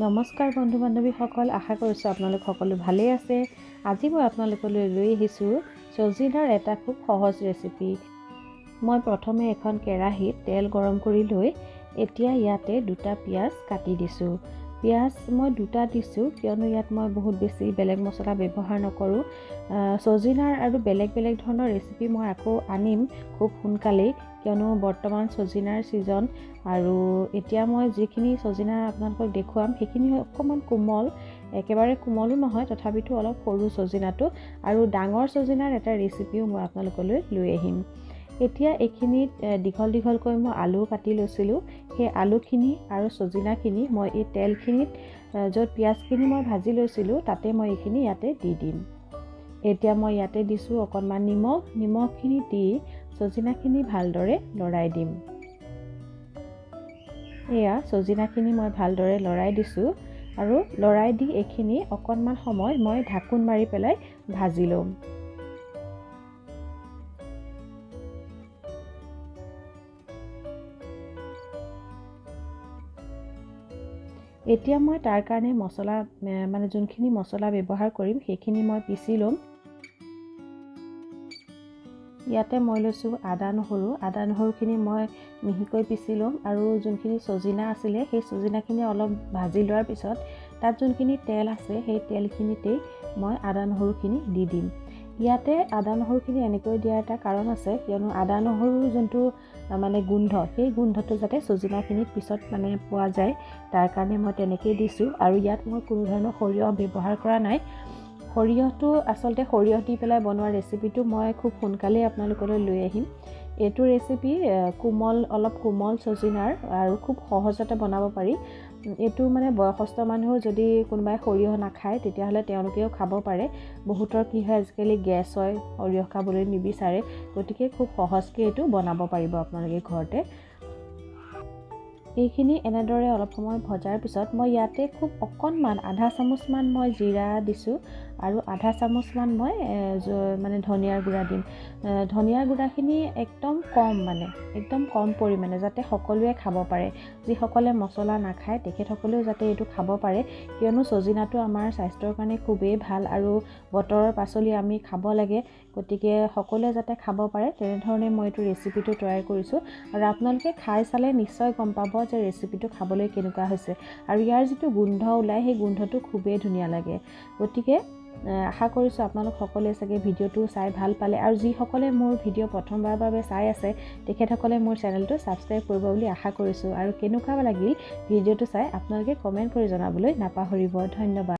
নমস্কাৰ বন্ধু বান্ধৱীসকল, আশা কৰিছোঁ আপোনালোক সকলো ভালেই আছে। আজি মই আপোনালোকলৈ লৈ আহিছোঁ ছজিনাৰ এটা খুব সহজ ৰেচিপি। মই প্ৰথমে এখন কেৰাহীত তেল গৰম কৰি লৈ এতিয়া ইয়াতে দুটা পিঁয়াজ কাটি দিছোঁ। পিঁয়াজ মই দুটা দিছোঁ কিয়নো ইয়াত মই বহুত বেছি বেলেগ মছলা ব্যৱহাৰ নকৰোঁ। ছজিনাৰ আৰু বেলেগ বেলেগ ধৰণৰ ৰেচিপি মই আকৌ আনিম খুব সোনকালেই, কিয়নো বৰ্তমান ছজিনাৰ ছিজন আৰু এতিয়া মই যিখিনি ছজিনা আপোনালোকক দেখুৱাম সেইখিনি অকণমান কোমল, একেবাৰে কোমলো নহয়, তথাপিতো অলপ সৰু ছজিনাটো, আৰু ডাঙৰ ছজিনাৰ এটা ৰেচিপিও মই আপোনালোকলৈ লৈ আহিম। এতিয়া এইখিনিত দীঘল দীঘলকৈ মই আলু কাটি লৈছিলোঁ। সেই আলুখিনি আৰু ছজিনাখিনি মই এই তেলখিনিত য'ত পিঁয়াজখিনি মই ভাজি লৈছিলোঁ তাতে মই এইখিনি ইয়াতে দি দিম। এতিয়া মই ইয়াতে দিছোঁ অকণমান নিমখখিনি দি ছজিনাখিনি ভালদৰে লৰাই দিম। এয়া ছজিনাখিনি মই ভালদৰে লৰাই দিছোঁ আৰু লৰাই দি এইখিনি অকণমান সময় মই ঢাকোন মাৰি পেলাই ভাজি ল'ম। এতিয়া মই তাৰ কাৰণে মছলা যোনখিনি মছলা ব্যৱহাৰ কৰিম সেইখিনি মই পিচি ল'ম। ইয়াতে মই লৈছোঁ আদা নহৰুখিনি মই মিহিকৈ পিচি ল'ম, আৰু যোনখিনি ছজিনা আছিলে সেই ছজিনাখিনি অলপ ভাজি লোৱাৰ পিছত তাত যোনখিনি তেল আছে সেই তেলখিনিতেই মই আদা নহৰুখিনি দি দিম। ইয়াতে আদা নহৰুখিনি এনেকৈ দিয়াৰ এটা কাৰণ আছে, কিয়নো আদা নহৰুৰ যোনটো গোন্ধ, সেই গোন্ধটো যাতে ছজিনাখিনিত পিছত পোৱা যায়, তাৰ কাৰণে মই তেনেকেই দিছোঁ। আৰু ইয়াত মই কোনো ধৰণৰ সৰিয়হ ব্যৱহাৰ কৰা নাই। সৰিয়হটো আচলতে সৰিয়হ দি পেলাই বনোৱা ৰেচিপিটো মই খুব সোনকালেই আপোনালোকলৈ লৈ আহিম। এইটো ৰেচিপি অলপ কোমল ছজিনাৰ আৰু খুব সহজতে বনাব পাৰি। এইটো বয়সস্থ মানুহেও যদি কোনোবাই সৰিয়হ নাখায় তেতিয়াহ'লে তেওঁলোকেও খাব পাৰে। বহুতৰ কি হয়, আজিকালি গেছ হয়, সৰিয়হ খাবলৈ নিবিচাৰে, গতিকে খুব সহজকৈ এইটো বনাব পাৰিব আপোনালোকে ঘৰতে। এইখিনি এনেদৰে অলপ সময় ভজাৰ পিছত মই ইয়াতে খুব অকণমান আধা চামুচমান মই জিৰা দিছোঁ আৰু আধা চামুচমান মই ধনিয়াৰ গুড়া দিম। ধনিয়াৰ গুড়াখিনি একদম কম পৰিমাণে, যাতে সকলোৱে খাব পাৰে। যিসকলে মছলা নাখায় তেখেতসকলেও যাতে এইটো খাব পাৰে, কিয়নো ছজিনাটো আমাৰ স্বাস্থ্যৰ কাৰণে খুবেই ভাল আৰু বতৰৰ পাচলি আমি খাব লাগে, গতিকে সকলোৱে যাতে খাব পাৰে তেনেধৰণে মই এইটো ৰেচিপিটো তৈয়াৰ কৰিছোঁ। আৰু আপোনালোকে খাই চালে নিশ্চয় গম পাব যে ৰেচিপিটো খাবলৈ কেনেকুৱা হৈছে, আৰু ইয়াৰ যিটো গোন্ধ ওলায় সেই গোন্ধটো খুবেই ধুনীয়া লাগে। গতিকে আশা কৰিছোঁ আপোনালোক সকলোৱে চাগে ভিডিঅ'টো চাই ভাল পালে, আৰু যিসকলে মোৰ ভিডিঅ' প্ৰথমবাৰৰ বাবে চাই আছে তেখেতসকলে মোৰ চেনেলটো ছাবস্ক্ৰাইব কৰিব বুলি আশা কৰিছোঁ। আৰু কেনেকুৱা লাগিল ভিডিঅ'টো চাই আপোনালোকে কমেণ্ট কৰি জনাবলৈ নাপাহৰিব। ধন্যবাদ।